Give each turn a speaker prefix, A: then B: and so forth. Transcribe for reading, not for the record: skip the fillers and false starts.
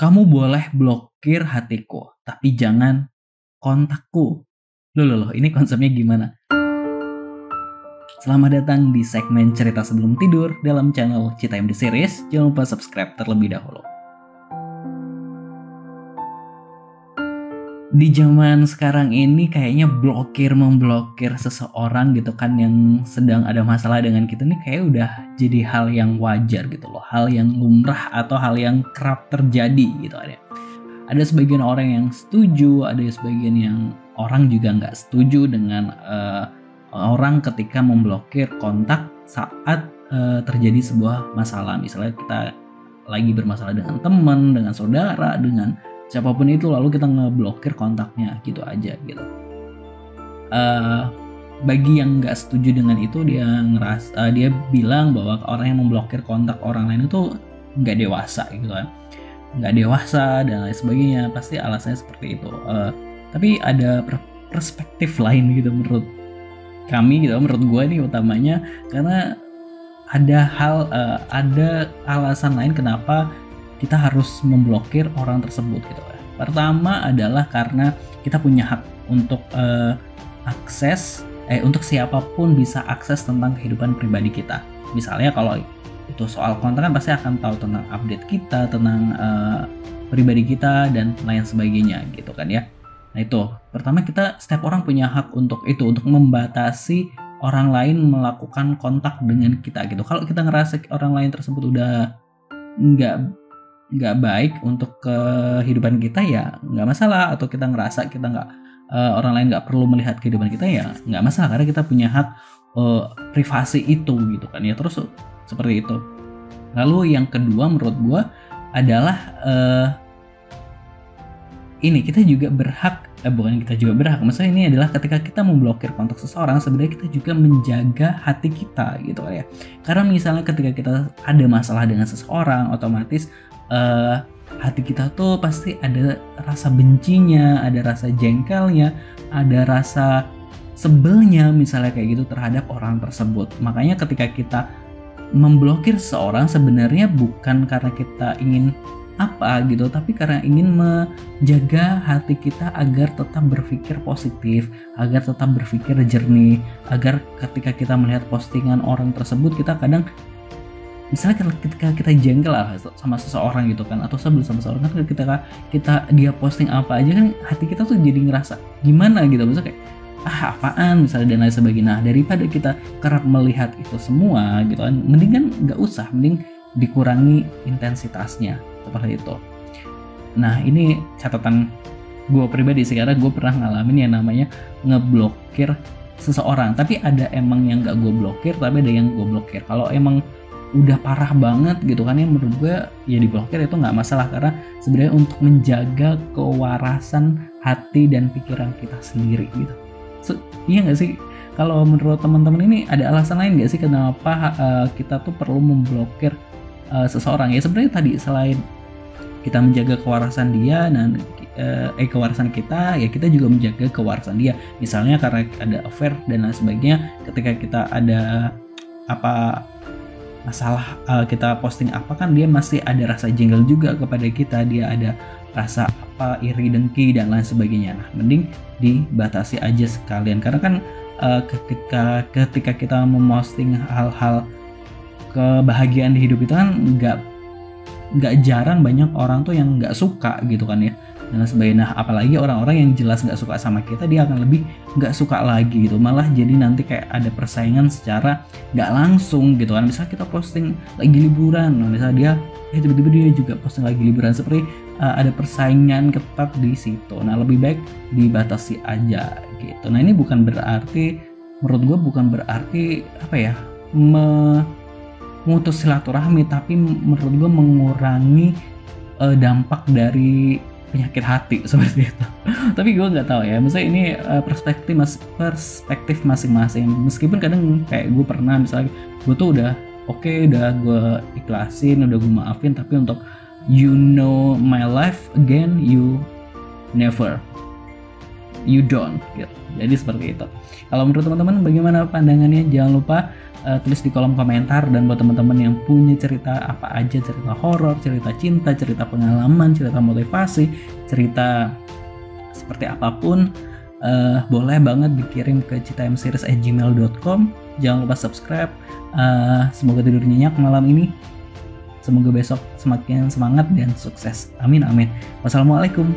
A: Kamu boleh blokir hatiku, tapi jangan kontakku. Loh, ini konsepnya gimana? Selamat datang di segmen cerita sebelum tidur dalam channel Cita MD Series. Jangan lupa subscribe terlebih dahulu. Di zaman sekarang ini kayaknya memblokir seseorang gitu kan yang sedang ada masalah dengan kita nih kayak udah jadi hal yang wajar gitu loh. Hal yang lumrah atau hal yang kerap terjadi gitu ada. Ada sebagian orang yang setuju, ada sebagian yang orang juga nggak setuju dengan orang ketika memblokir kontak saat terjadi sebuah masalah. Misalnya kita lagi bermasalah dengan teman, dengan saudara, dengan siapapun itu, lalu kita ngeblokir kontaknya gitu aja gitu. Bagi yang nggak setuju dengan itu, dia bilang bahwa orang yang memblokir kontak orang lain itu nggak dewasa gitu kan, nggak dewasa dan lain sebagainya. Pasti alasannya seperti itu. Tapi ada perspektif lain gitu menurut kami gitu, menurut gue nih utamanya, karena ada alasan lain kenapa kita harus memblokir orang tersebut gitu. Pertama adalah karena kita punya hak untuk untuk siapapun bisa akses tentang kehidupan pribadi kita. Misalnya kalau itu soal kontak kan pasti akan tahu tentang update kita, tentang pribadi kita dan lain sebagainya gitu kan ya. Nah itu, pertama setiap orang punya hak untuk itu, untuk membatasi orang lain melakukan kontak dengan kita gitu. Kalau kita ngerasa orang lain tersebut udah nggak baik untuk kehidupan kita, ya nggak masalah. Atau kita ngerasa orang lain nggak perlu melihat kehidupan kita, ya nggak masalah, karena kita punya hak privasi itu gitu kan ya. Terus seperti itu. Lalu yang kedua menurut gue adalah kita juga berhak, maksudnya ini adalah ketika kita memblokir kontak seseorang, sebenarnya kita juga menjaga hati kita gitu ya. Karena misalnya ketika kita ada masalah dengan seseorang, otomatis hati kita tuh pasti ada rasa bencinya, ada rasa jengkelnya, ada rasa sebelnya misalnya kayak gitu terhadap orang tersebut. Makanya ketika kita memblokir seseorang sebenarnya bukan karena kita ingin apa gitu, tapi karena ingin menjaga hati kita agar tetap berpikir positif, agar tetap berpikir jernih, agar ketika kita melihat postingan orang tersebut, kita kadang misalnya ketika kita jengkel sama seseorang gitu kan, atau sebel sama seseorang kan, ketika dia posting apa aja kan, hati kita tuh jadi ngerasa gimana gitu, misalnya kayak apaan misalnya dan lain sebagainya. Nah, daripada kita kerap melihat itu semua gitu kan, mending kan nggak usah, mending dikurangi intensitasnya seperti itu. Nah ini catatan gue pribadi sih, karena gue pernah ngalamin yang namanya ngeblokir seseorang. Tapi ada emang yang gak gue blokir, tapi ada yang gue blokir. Kalau emang udah parah banget gitu kan ya, menurut gue ya diblokir itu gak masalah, karena sebenarnya untuk menjaga kewarasan hati dan pikiran kita sendiri gitu. Iya gak sih? Kalau menurut teman-teman ini ada alasan lain gak sih kenapa kita tuh perlu memblokir seseorang? Ya sebenarnya tadi, selain kita menjaga kewarasan dia dan kewarasan kita, ya kita juga menjaga kewarasan dia. Misalnya karena ada affair dan lain sebagainya, ketika kita ada masalah, kita posting apa kan, dia masih ada rasa jengkel juga kepada kita, dia ada rasa iri dengki dan lain sebagainya. Nah mending dibatasi aja sekalian, karena kan ketika kita memposting hal-hal kebahagiaan di hidup itu kan nggak jarang banyak orang tuh yang nggak suka gitu kan ya, dan sebagainya. Nah, apalagi orang-orang yang jelas nggak suka sama kita, dia akan lebih nggak suka lagi gitu, malah jadi nanti kayak ada persaingan secara nggak langsung gitu kan. Misalnya kita posting lagi liburan, misalnya tiba-tiba dia juga posting lagi liburan, seperti ada persaingan ketat di situ. Nah lebih baik dibatasi aja gitu. Nah ini menurut gue bukan berarti memutus silaturahmi, tapi menurut gue mengurangi dampak dari penyakit hati seperti itu. Tapi gue nggak tahu ya, maksudnya ini perspektif masing-masing. Meskipun kadang kayak gue pernah, misalnya gue tuh udah gue ikhlasin, udah gue maafin, tapi untuk you know my life again, you don't gitu. Jadi seperti itu. Kalau menurut teman-teman bagaimana pandangannya? Jangan lupa tulis di kolom komentar. Dan buat teman-teman yang punya cerita apa aja, cerita horor, cerita cinta, cerita pengalaman, cerita motivasi, cerita seperti apapun, boleh banget dikirim ke citamseries@gmail.com. Jangan lupa subscribe. Semoga tidur nyenyak malam ini. Semoga besok semakin semangat dan sukses. Amin amin. Wassalamualaikum.